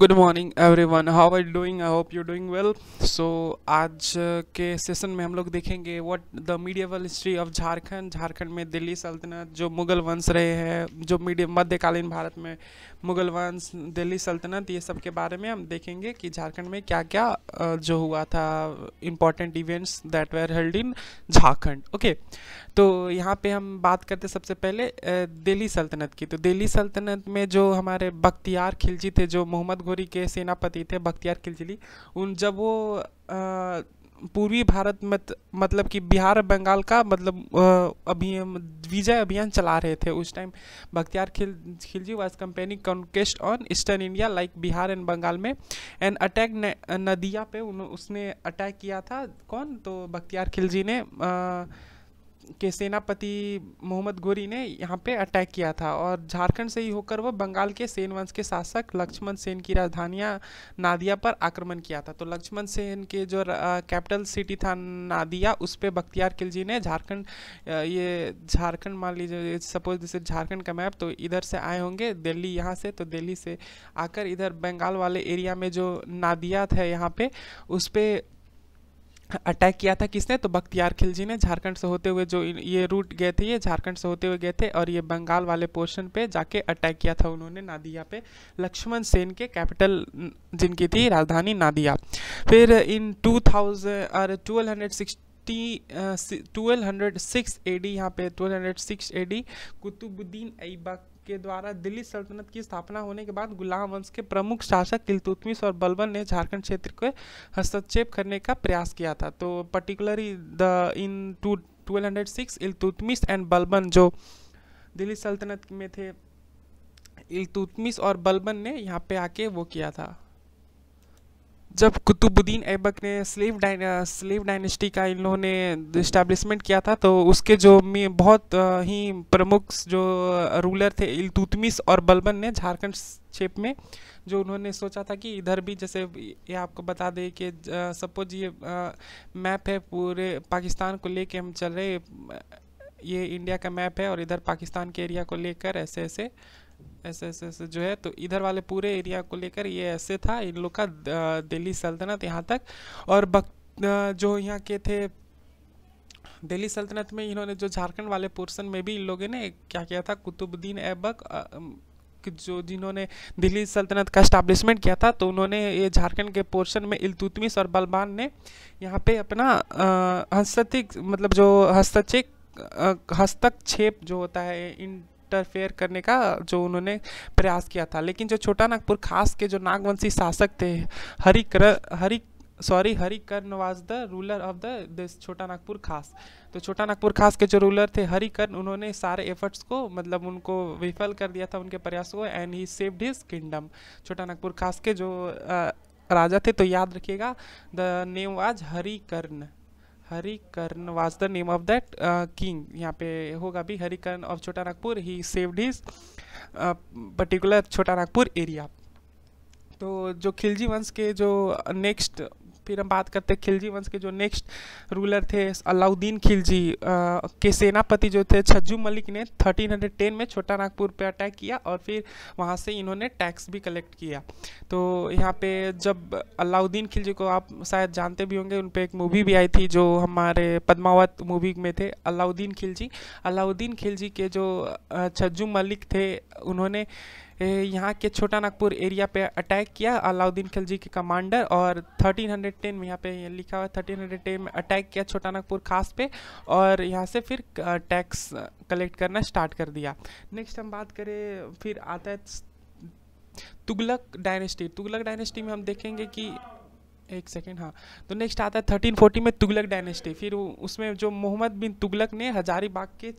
Good morning everyone, how are you doing? I hope you doing well. So आज के session में हम लोग देखेंगे what the medieval history of Jharkhand में दिल्ली सल्तनत, जो मुग़ल वंश रहे हैं, जो मध्यकालीन भारत में मुग़ल वंश, दिल्ली सल्तनत, ये सब के बारे में हम देखेंगे कि झारखंड में क्या क्या जो हुआ था, important events that were held in Jharkhand. Okay, तो यहाँ पे हम बात करते सबसे पहले दिल्ली सल्तनत की। तो दिल्ली सल्तनत में जो हमारे बख्तियार खिलजी थे, जो मोहम्मद घोरी के सेनापति थे, बख्तियार खिलजी, जब वो पूर्वी भारत मतलब कि बिहार और बंगाल का विजय अभियान चला रहे थे उस time. Bakhtiyar Khilji was campaigning conquest on eastern India like Bihar and Bengal में एंड अटैक नदिया पे उसने अटैक किया था। कौन? तो बख्तियार खिलजी ने के सेनापति मोहम्मद घोरी ने यहाँ पे अटैक किया था, और झारखंड से ही होकर वह बंगाल के सेन वंश के शासक लक्ष्मण सेन की राजधानियाँ नादिया पर आक्रमण किया था। तो लक्ष्मण सेन के जो कैपिटल सिटी था नादिया, उस पे बख्तियार खिलजी ने ये झारखंड मान लीजिए, सपोज दिस इज झारखंड का मैप, तो इधर से आए होंगे दिल्ली, यहाँ से, तो दिल्ली से आकर इधर बंगाल वाले एरिया में जो नादिया था यहाँ पे, उस पर अटैक किया था। किसने? तो बख्तियार खिलजी ने। झारखंड से होते हुए जो ये रूट गए थे, ये झारखंड से होते हुए गए थे, और ये बंगाल वाले पोर्शन पे जाके अटैक किया था उन्होंने नादिया पे, लक्ष्मण सेन के कैपिटल जिनकी थी राजधानी नादिया। फिर इन 1206 एडी, यहाँ पे 1206 एडी कुतुबुद्दीन ऐबक के द्वारा दिल्ली सल्तनत की स्थापना होने के बाद गुलाम वंश के प्रमुख शासक इल्तुतमिश और बलबन ने झारखंड क्षेत्र को हस्तक्षेप करने का प्रयास किया था। तो particularly in 1206 Iltutmish and Balban, जो दिल्ली सल्तनत में थे, इल्तुतमिश और बलबन ने यहाँ पे आके वो किया था। जब कुतुबुद्दीन ऐबक ने स्लेव डायनेस्टी का इन्होंने इस्टेब्लिशमेंट किया था, तो उसके जो बहुत ही प्रमुख जो रूलर थे इल्तुतमिश और बलबन ने झारखंड क्षेत्र में जो उन्होंने सोचा था कि इधर भी, जैसे ये आपको बता दें कि सपोज ये मैप है, पूरे पाकिस्तान को लेके हम चल रहे, ये इंडिया का मैप है और इधर पाकिस्तान के एरिया को लेकर ऐसे ऐसे जो है, तो इधर वाले पूरे एरिया को लेकर ये ऐसे था इन लोग का दिल्ली सल्तनत यहाँ तक। और जो यहाँ के थे दिल्ली सल्तनत में, इन्होंने जो झारखंड वाले पोर्शन में भी इन लोगों ने क्या किया था, कुतुबुद्दीन ऐबक जिन्होंने दिल्ली सल्तनत का एस्टैब्लिशमेंट किया था, तो उन्होंने ये झारखंड के पोर्शन में इल्तुतमिश और बलबान ने यहाँ पे अपना हस्तक्षेप जो होता है, इंटरफेयर करने का जो उन्होंने प्रयास किया था। लेकिन जो छोटा नागपुर खास के जो नागवंशी शासक थे, Harikarn was the ruler of this Chota Nagpur खास। तो छोटा नागपुर खास के जो रूलर थे हरिकर्ण, उन्होंने सारे एफर्ट्स को, मतलब उनको विफल कर दिया था, उनके प्रयासों को, and he saved his kingdom. छोटा नागपुर खास के जो राजा थे, तो याद रखिएगा, the name was Harikarn was the name of that king. यहाँ पे होगा भी Harikarn of Chota Nagpur, he saved his particular Chota Nagpur area. तो जो खिलजी वंश के जो नेक्स्ट, फिर हम बात करते हैं खिलजी वंश के जो नेक्स्ट रूलर थे, अलाउद्दीन खिलजी के सेनापति जो थे छज्जू मलिक ने 1310 में छोटा नागपुर पे अटैक किया, और फिर वहाँ से इन्होंने टैक्स भी कलेक्ट किया। तो यहाँ पे जब अलाउद्दीन खिलजी को आप शायद जानते भी होंगे, उन पे एक मूवी भी आई थी जो हमारे पद्मावत मूवी में थे, अलाउद्दीन खिलजी के जो छज्जू मलिक थे, उन्होंने यहाँ के छोटा नागपुर एरिया पे अटैक किया, अलाउद्दीन खिलजी के कमांडर, और 1310 में, यहाँ पे लिखा हुआ 1310 में अटैक किया छोटा नागपुर खास पे, और यहाँ से फिर टैक्स कलेक्ट करना स्टार्ट कर दिया। नेक्स्ट हम बात करें, फिर आता है तुगलक डायनेस्टी में हम देखेंगे कि एक सेकेंड, हाँ, तो नेक्स्ट आता है 1340 में तुगलक डायनेस्टी। फिर उसमें जो मोहम्मद बिन तुगलक ने हजारीबाग के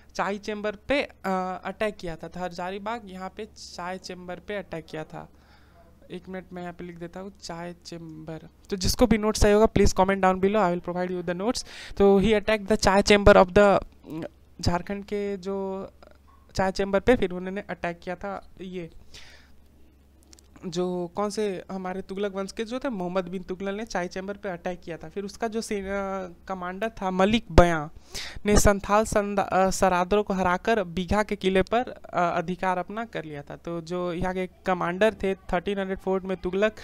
चाय चैम्बर पे अटैक किया था। हजारीबाग यहाँ पे चाय चैम्बर पे अटैक किया था। एक मिनट मैं यहाँ पे लिख देता हूँ, चाय चैम्बर। तो जिसको भी नोट्स चाहिए होगा please comment down below, I will provide you the notes. तो ही अटैक द चाय चैम्बर ऑफ द झारखंड के जो चाय चैम्बर पे फिर उन्होंने अटैक किया था ये। जो कौन से हमारे तुगलक वंश के जो थे मोहम्मद बिन तुगलक ने चाय चैम्बर पे अटैक किया था। फिर उसका जो कमांडर था मलिक बयां ने संथाल सरादरों को हराकर बीघा के किले पर अधिकार अपना कर लिया था। तो जो यहाँ के कमांडर थे 1304 में तुगलक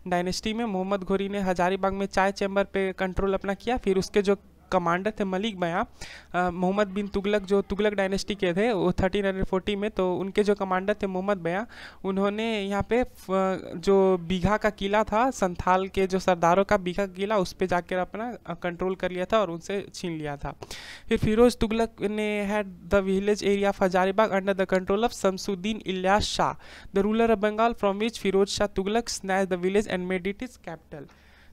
डायनेस्टी में मोहम्मद घोरी ने हजारीबाग में चाय चैम्बर पे कंट्रोल अपना किया। फिर उसके जो कमांडर थे मलिक बयां मोहम्मद बिन तुगलक जो तुगलक डायनेस्टी के थे वो 1340 में, तो उनके जो कमांडर थे मोहम्मद बयां उन्होंने यहाँ पे जो बीघा का किला था संथाल के जो सरदारों का बीघा का किला उस पर जाकर अपना कंट्रोल कर लिया था और उनसे छीन लिया था। फिर फिरोज तुगलक ने had the village area of Hazaribagh under the control of Shamsuddin Ilyas Shah the ruler of Bengal from which Firoz Shah Tughlaq snatch the village and made it is capital.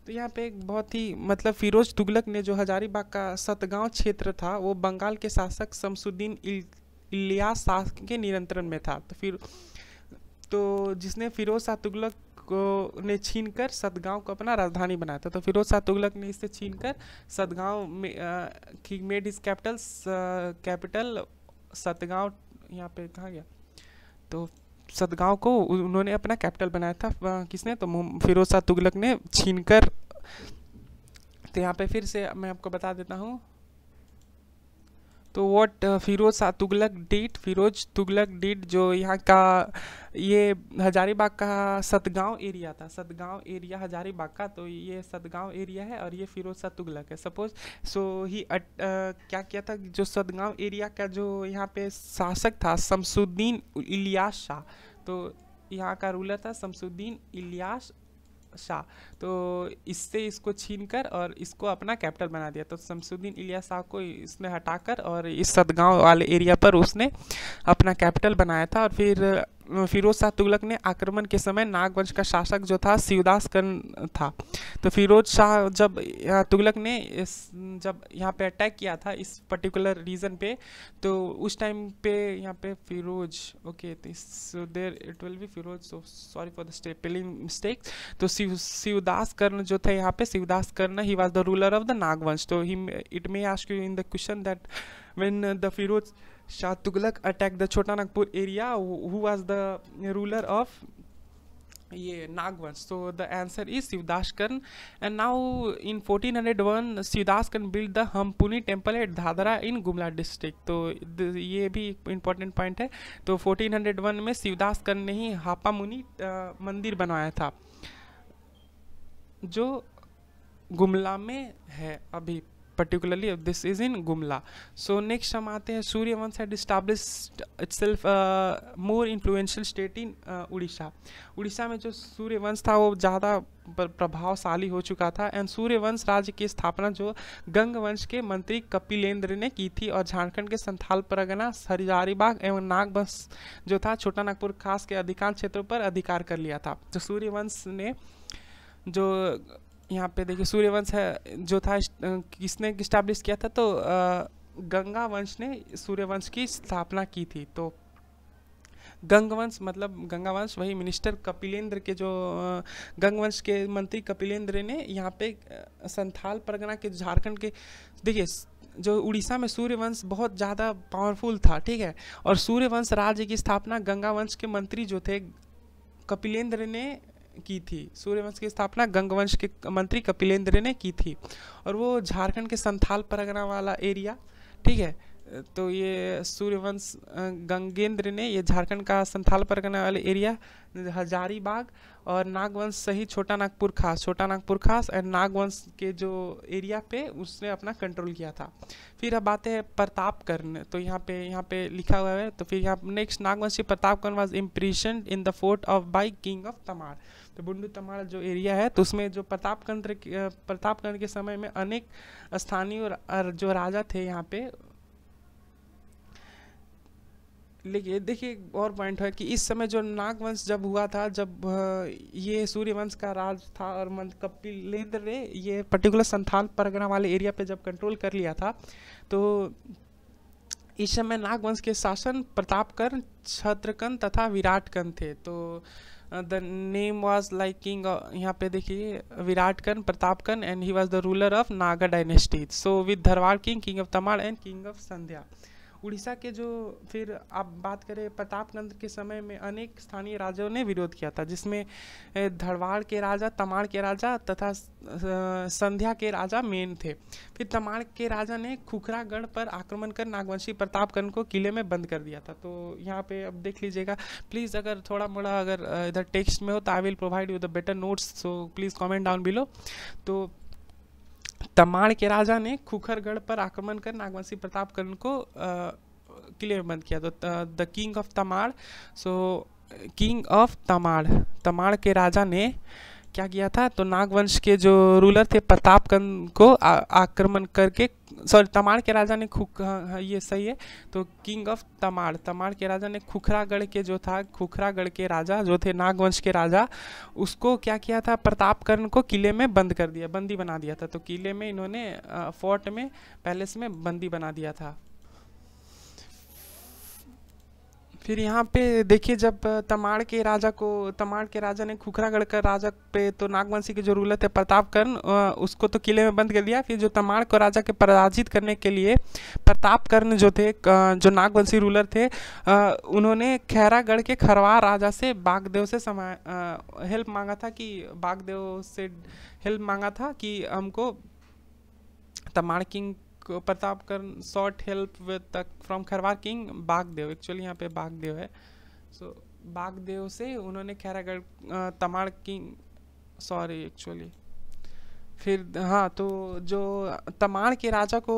तो यहाँ पे एक बहुत ही मतलब फिरोज तुगलक ने जो हजारीबाग का सतगांव क्षेत्र था वो बंगाल के शासक शमसुद्दीन इलियास शाह के नियंत्रण में था। तो फिर तो जिसने फिरोज शाह तुगलक को ने छीनकर सतगांव को अपना राजधानी बनाया था। तो फिरोज शाह तुगलक ने इससे छीनकर सतगांव में मेड इज कैपिटल सतगांव, यहाँ पे कहाँ गया, तो सतगांव को उन्होंने अपना कैपिटल बनाया था। किसने, तो फिरोज शाह तुगलक ने छीनकर। तो यहाँ पे फिर से मैं आपको बता देता हूँ। तो व्हाट फिरोज शाह तुगलक डिड जो यहाँ का ये हजारीबाग का सतगांव एरिया था, सतगांव एरिया हजारीबाग का, तो ये सतगांव एरिया है और ये फिरोज शाह तुगलक है। सपोज सो ही क्या किया था, जो सतगांव एरिया का जो यहाँ पे शासक था शमसुद्दीन इलियास शाह, तो यहाँ का रूलर था शमसुद्दीन इलियास शाह, तो इससे इसको छीनकर और इसको अपना कैपिटल बना दिया। तो शमसुद्दीन इलियास शाह को इसने हटाकर और इस सतगांव वाले एरिया पर उसने अपना कैपिटल बनाया था। और फिर फिरोज शाह तुगलक ने आक्रमण के समय नागवंश का शासक जो था शिवदास कर्ण था। तो फिरोज शाह जब तुगलक ने जब यहाँ पे अटैक किया था इस पर्टिकुलर रीजन पे, तो उस टाइम पे यहाँ पे Firoz okay so there it will be Firoz, so sorry for the spelling mistake. तो शिवदास कर्ण जो थे यहाँ पे, Shivdas Karn he was the ruler of the Nagvansh. तो he it may ask you in the question that when the Firoz Shah Tughlaq attacked the Chota Nagpur area, who was the ruler of Nagvansh? So the answer is Shivdas Karn. And now in 1401 Shivdas Karn built the Hampuni temple at Dhadra in Gumla district. तो ये भी important point है। तो 1401 में शिवदास कर्ण ने ही हापा मुनि मंदिर बनवाया था जो गुमला में है अभी, particularly this is in Gumla. So next हम आते हैं Suryavansh had established itself more influential state in Orissa. Orissa में जो सूर्यवंश था वो ज़्यादा प्रभावशाली हो चुका था। एंड सूर्यवंश राज्य की स्थापना जो गंग वंश के मंत्री कपिलेंद्र ने की थी और झारखंड के संथाल परगना हजारीबाग एवं नागवंश जो था छोटा नागपुर खास के अधिकांश क्षेत्रों पर अधिकार कर लिया था। तो सूर्यवंश ने जो यहाँ पे देखिए सूर्यवंश है जो था किसने इस्टेब्लिश किया था, तो गंगा वंश ने सूर्यवंश की स्थापना की थी। तो गंगवंश मतलब गंगावंश वही मिनिस्टर कपिलेंद्र के जो गंगवंश के मंत्री कपिलेंद्र ने यहाँ पे संथाल परगना के झारखंड के, देखिए जो उड़ीसा में सूर्यवंश बहुत ज़्यादा पावरफुल था, ठीक है, और सूर्यवंश राज्य की स्थापना गंगावंश के मंत्री जो थे कपिलेंद्र ने की थी। सूर्यवंश की स्थापना गंगवंश के मंत्री कपिलेंद्र ने की थी और वो झारखंड के संथाल परगना वाला एरिया, ठीक है, तो ये सूर्यवंश गंगेंद्र ने ये झारखंड का संथाल परगना वाले एरिया हजारीबाग और नागवंश सहित छोटा नागपुर खास एंड नागवंश के जो एरिया पे उसने अपना कंट्रोल किया था। फिर अब आते हैं प्रतापकर्ण। तो यहाँ पे लिखा हुआ है। तो फिर यहाँ next Nagvanshi Pratapkarn was imprisoned in the fort of by king of Tamar. तो बुंडू तमाड़ जो एरिया है तो उसमें जो प्रतापकर्ण के समय में अनेक स्थानीय जो राजा थे यहाँ पे। लेकिन देखिए और पॉइंट है कि इस समय जो नागवंश जब हुआ था, जब ये सूर्यवंश का राज था और कपिलेंद्र ने ये पर्टिकुलर संथाल परगना वाले एरिया पे जब कंट्रोल कर लिया था, तो इस समय नागवंश के शासन प्रतापकर्ण, क्षत्रकर्ण तथा विराटकर्ण थे। तो the name was like king, यहाँ पे देखिए Viratkarn, Pratapkarn and he was the ruler of Naga dynasty. So with Dharwad king of Tamar and king of Sandhya. Orissa के जो, फिर आप बात करें प्रतापगंज के समय में अनेक स्थानीय राजाओं ने विरोध किया था, जिसमें धरवाड़ के राजा, तमाड़ के राजा तथा संध्या के राजा मेन थे। फिर तमाड़ के राजा ने खुखरागढ़ पर आक्रमण कर नागवंशी प्रतापगढ़ को किले में बंद कर दिया था। तो यहाँ पे अब देख लीजिएगा प्लीज़, अगर थोड़ा मोड़ा अगर इधर टेक्स्ट में हो तो I will provide you the better notes, so please comment down below. तो तमाड़ के राजा ने खुखरगढ़ पर आक्रमण कर नागवंशी प्रतापगढ़ को किले में बंद किया। तो the king of Tamar, so king of Tamar के राजा ने क्या किया था, तो नागवंश के जो रूलर थे प्रतापगढ़ को आक्रमण करके, सॉरी तमाड़ के राजा ने ये सही है, तो किंग ऑफ तमाड़ के राजा ने खुखरागढ़ के जो था, खुखरागढ़ के राजा जो थे नागवंश के राजा, उसको क्या किया था, प्रतापगढ़ को किले में बंद कर दिया, बंदी बना दिया था। तो किले में इन्होंने फोर्ट में, पैलेस में बंदी बना दिया था। फिर यहाँ पे देखिए, जब तमाड़ के राजा ने खुखरागढ़ का राजा पे, तो नागवंशी के जो रूलर थे प्रतापगढ़, उसको तो किले में बंद कर दिया। फिर जो तमाड़ को राजा के पराजित करने के लिए प्रतापगढ़ जो थे, जो नागवंशी रूलर थे, उन्होंने खैरागढ़ के खरवार राजा से बागदेव से हेल्प मांगा था, कि बागदेव से हेल्प मांगा था कि हमको Tamar king Pratapgarh sought help with from Kharwar king Bagdev, actually यहाँ पे बागदेव है, सो बागदेव से उन्होंने Khairagarh Tamar king, sorry actually, फिर हाँ, तो जो तमाड़ के राजा को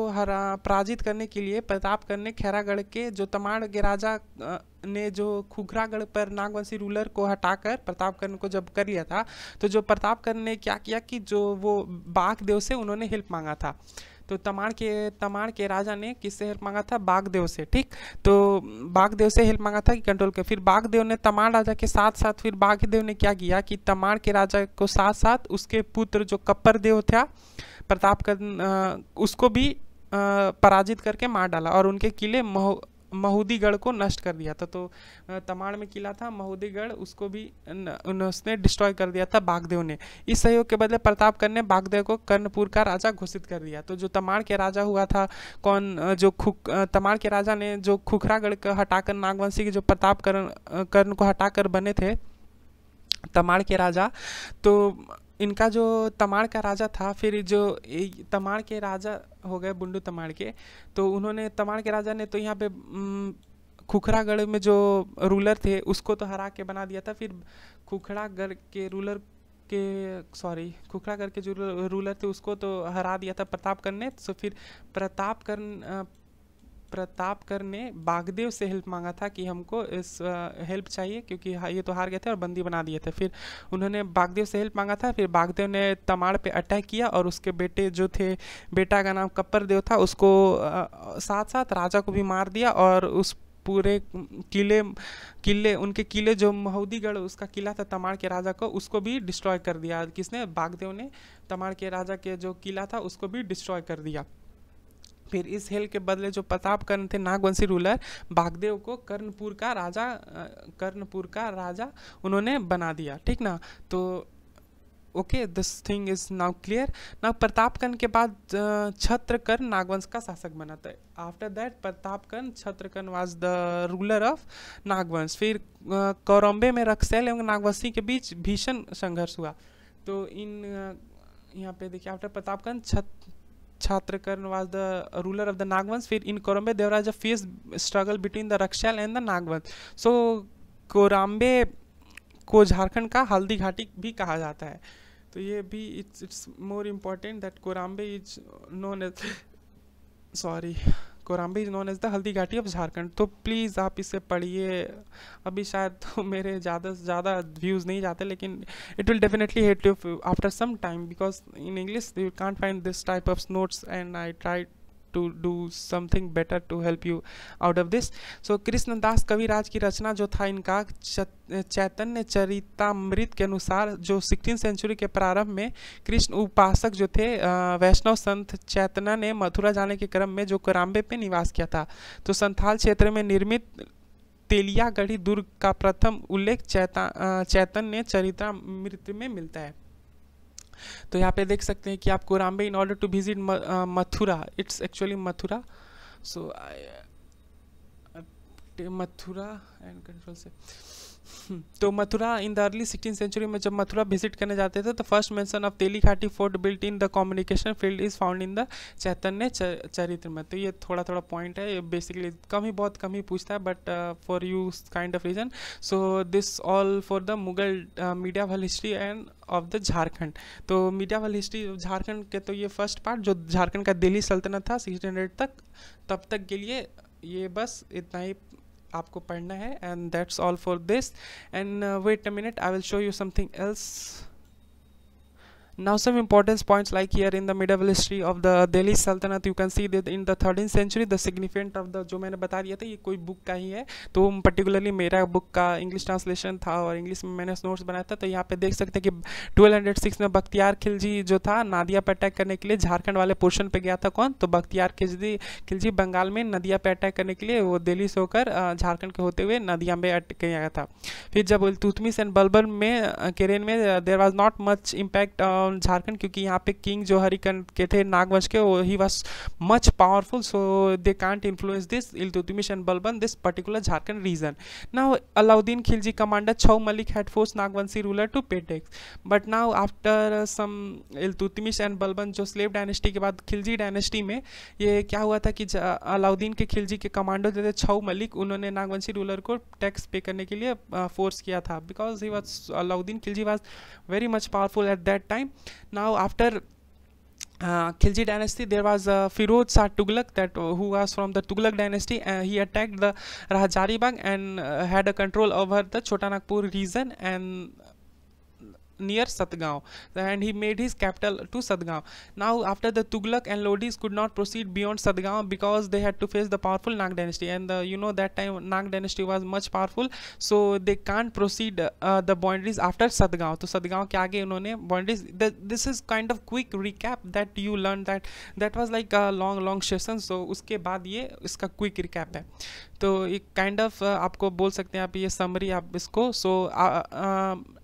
पराजित करने के लिए प्रतापगढ़ ने खैरागढ़ के जो तमाड़ के राजा ने जो खुखरागढ़ पर नागवंशी रूलर को हटाकर प्रतापगढ़ को जब कर लिया था, तो जो प्रतापगढ़ ने क्या किया कि जो वो बागदेव से उन्होंने हेल्प मांगा था। तो तमाड़ के राजा ने किससे हेल्प मांगा था, बागदेव से, ठीक। तो बागदेव से हेल्प मांगा था कि कंट्रोल कर। फिर बागदेव ने तमाड़ राजा के साथ साथ, फिर बागदेव ने क्या किया कि तमाड़ के राजा को साथ साथ उसके पुत्र जो कप्पर देव था प्रतापगढ़, उसको भी पराजित करके मार डाला और उनके किले महुदीगढ़ को नष्ट कर दिया था। तो तमाड़ में किला था महुदीगढ़, उसको भी उसने डिस्ट्रॉय कर दिया था बागदेव ने। इस सहयोग के बदले प्रतापगढ़ ने बागदेव को कर्णपुर का राजा घोषित कर दिया। तो जो तमाड़ के राजा हुआ था तमाड़ के राजा ने जो खुखरागढ़ को हटाकर नागवंशी के जो प्रतापगढ़ को हटाकर बने थे तमाड़ के राजा, तो इनका जो तमाड़ का राजा था, फिर जो तमाड़ के राजा हो गए बुंडू तमाड़ के, तो उन्होंने तमाड़ के राजा ने तो यहाँ पे खुखरागढ़ में जो रूलर थे उसको तो हरा के बना दिया था। फिर खुखरागढ़ के जो रूलर थे उसको तो हरा दिया था प्रतापगढ़ ने। तो फिर प्रतापगढ़ ने बागदेव से हेल्प मांगा था कि हमको इस हेल्प चाहिए, क्योंकि ये तो हार गए थे और बंदी बना दिए थे। फिर उन्होंने बागदेव से हेल्प मांगा था। फिर बागदेव ने तमाड़ पे अटैक किया और उसके बेटे जो थे, बेटा का नाम कप्पर देव था, उसको साथ साथ राजा को भी मार दिया और उस पूरे उनके किले जो महुदीगढ़ उसका किला था तमाड़ के राजा को, उसको भी डिस्ट्रॉय कर दिया। किसने? बागदेव ने तमाड़ के राजा के जो किला था उसको भी डिस्ट्रॉय कर दिया। फिर इस हेल के बदले जो प्रतापगढ़ थे नागवंशी रूलर, बागदेव को कर्णपुर का राजा उन्होंने बना दिया, ठीक ना। तो okay, this thing is now clear. Now Pratapgarh के बाद छत्रकर्ण नागवंश का शासक बना था। After that Pratapgarh Chhatrakarn was the ruler of Nagvansh. फिर कौरम्बे में रक्सैल एवं नागवंशी के बीच भीषण संघर्ष हुआ। तो यहाँ पे देखिए, after Pratapgarh Chhatrakarn was the ruler of the Nagvans. फिर in Korambe Devraj face struggle between the Rakshal and the Nagvansh. So Korambe को झारखंड का हल्दी घाटी भी कहा जाता है। तो ये भी it's more important that Korambe is known as the Haldi Ghati of Jharkhand. तो प्लीज़ आप इसे पढ़िए। अभी शायद तो मेरे ज़्यादा से ज़्यादा व्यूज़ नहीं जाते, लेकिन it will definitely help you after some time, because in English you can't find this type of notes and I try to do something better to help you out of this. So Krishnadas Kaviraj की रचना जो था इनका चैतन्य चरितामृत के अनुसार, जो 16th century के प्रारंभ में कृष्ण उपासक जो थे वैष्णव संत चैतन्य ने मथुरा जाने के क्रम में जो कोरम्बे पे निवास किया था। तो संथाल क्षेत्र में निर्मित तेलियागढ़ी दुर्ग का प्रथम उल्लेख चैतन्य चरितामृत में मिलता है। तो यहाँ पे देख सकते हैं कि आप Korambe in order to visit Mathura, it's actually Mathura. So Mathura and control से तो Mathura in the early 16th century में जब मथुरा विजिट करने जाते थे तो first mention of Teli Ghati fort built in the communication field is found in the Chaitanya Charitra में। तो ये थोड़ा थोड़ा पॉइंट है, ये बेसिकली बहुत कम ही पूछता है, but for you kind of reason. So this all for the Mughal medieval history and of the Jharkhand. तो मीडियावल हिस्ट्री झारखंड के तो ये फर्स्ट पार्ट जो झारखंड का दिल्ली सल्तनत था 1600 तक, तब तक के लिए ये बस इतना ही आपको पढ़ना है। And that's all for this. And wait a minute, I will show you something else. Now some important points, like here in the medieval history of the Delhi Sultanate you can see that in the 13th century the significant of the, जो मैंने बता दिया था ये कोई book का ही है, तो पर्टिकुलरली मेरा बुक का इंग्लिश ट्रांसलेशन था और इंग्लिश में मैंने नोट्स बनाया था। तो यहाँ पे देख सकते हैं कि 1206 में बख्तियार खिलजी जो था नादिया पे अटैक करने के लिए झारखंड वाले पोर्शन पे गया था। कौन? तो बख्तियार खिलजी बंगाल में नदिया पे अटैक करने के लिए वो दिल्ली से होकर झारखंड के होते हुए नदिया में अटैक गया था। फिर जब इल्तुतमिश एंड बलबन में के रेन में there was not much impact Jharkhand, क्योंकि यहाँ पे किंग जो हरिकन के थे नागवंश के, वो he was much powerful, so they can't influence this Iltutmish and Balban this particular Jharkhand region. Now Alauddin Khilji commander Chhau Malik had force Nagvanshi ruler to pay tax, but now after some Iltutmish and Balban जो slave dynasty के बाद खिलजी डायनेस्टी में ये क्या हुआ था कि अलाउद्दीन के खिलजी के कमांडो जो थे छऊ मलिक, उन्होंने नागवंशी रूलर को टैक्स पे करने के लिए फोर्स किया था, because he was Alauddin Khilji was very much powerful at that time. Now after Khilji dynasty there was Firoz Shah Tughlaq that who was from the Tughlaq dynasty. He attacked the Rajari Bagh and had a control over the Chota Nagpur region and near Satgaon, and he made his capital to Satgaon. Now after the Tughlaq and Lodis could not proceed beyond Satgaon because they had to face the powerful Nag dynasty, and you know that time Nag dynasty was much powerful, so they can't proceed the boundaries after Satgaon. तो Satgaon के आगे उन्होंने boundaries, this is kind of quick recap that you learned that was like a long session, so उसके बाद ये इसका quick recap है। तो एक काइंड ऑफ आपको बोल सकते हैं आप ये समरी आप इसको। सो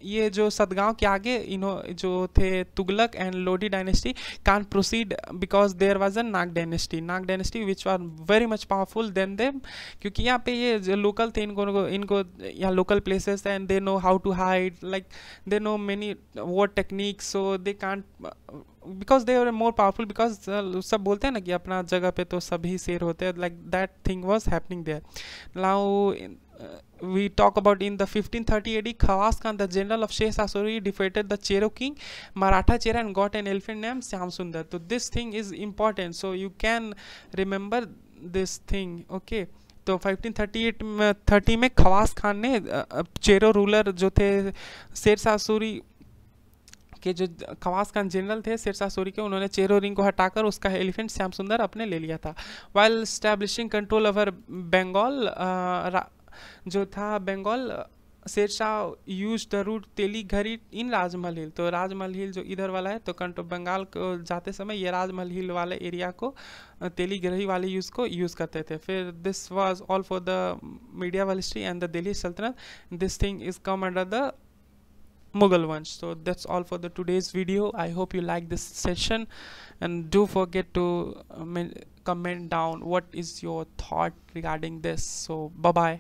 ये जो सतगांव के आगे इन्हों जो थे Tughlaq and Lodi dynasty can't proceed because there was a Nag dynasty which are very much powerful than them, क्योंकि यहाँ पे ये जो लोकल थे इनको यहाँ local places and they know how to hide, like they know many war techniques, so they can't because they are more powerful, because सब बोलते हैं ना कि अपना जगह पे तो सभी शेर होते हैं, like that thing was happening there. Now we talk about in the 1530 AD Khawas Khan, the general of Sheh Sasuri, defeated the Chero king Maratha Chera and got an elephant named Syam Sundar. So this thing is important, so you can remember this thing, okay। तो 1530 में खवास खान ने Chero ruler जो थे शेरशाह सूरी के, जो Khawas Khan general थे शेरशाह सूरी के, उन्होंने चेरो रिंग को हटाकर उसका एलिफेंट श्याम सुंदर अपने ले लिया था। While establishing control over Bengal जो था Bengal, Sher Shah use the route Teliagarhi in राजमहल हिल। तो राजमहल हिल जो इधर वाला है, तो बंगाल को जाते समय ये राजमहल हिल वाले एरिया को तेली घरी वाले यूज़ करते थे। फिर this was all for the medieval history and the Delhi सल्तनत। This thing is come under the Mughal ones. So that's all for the today's video. I hope you like this session, and do forget to comment down what is your thought regarding this. So bye bye.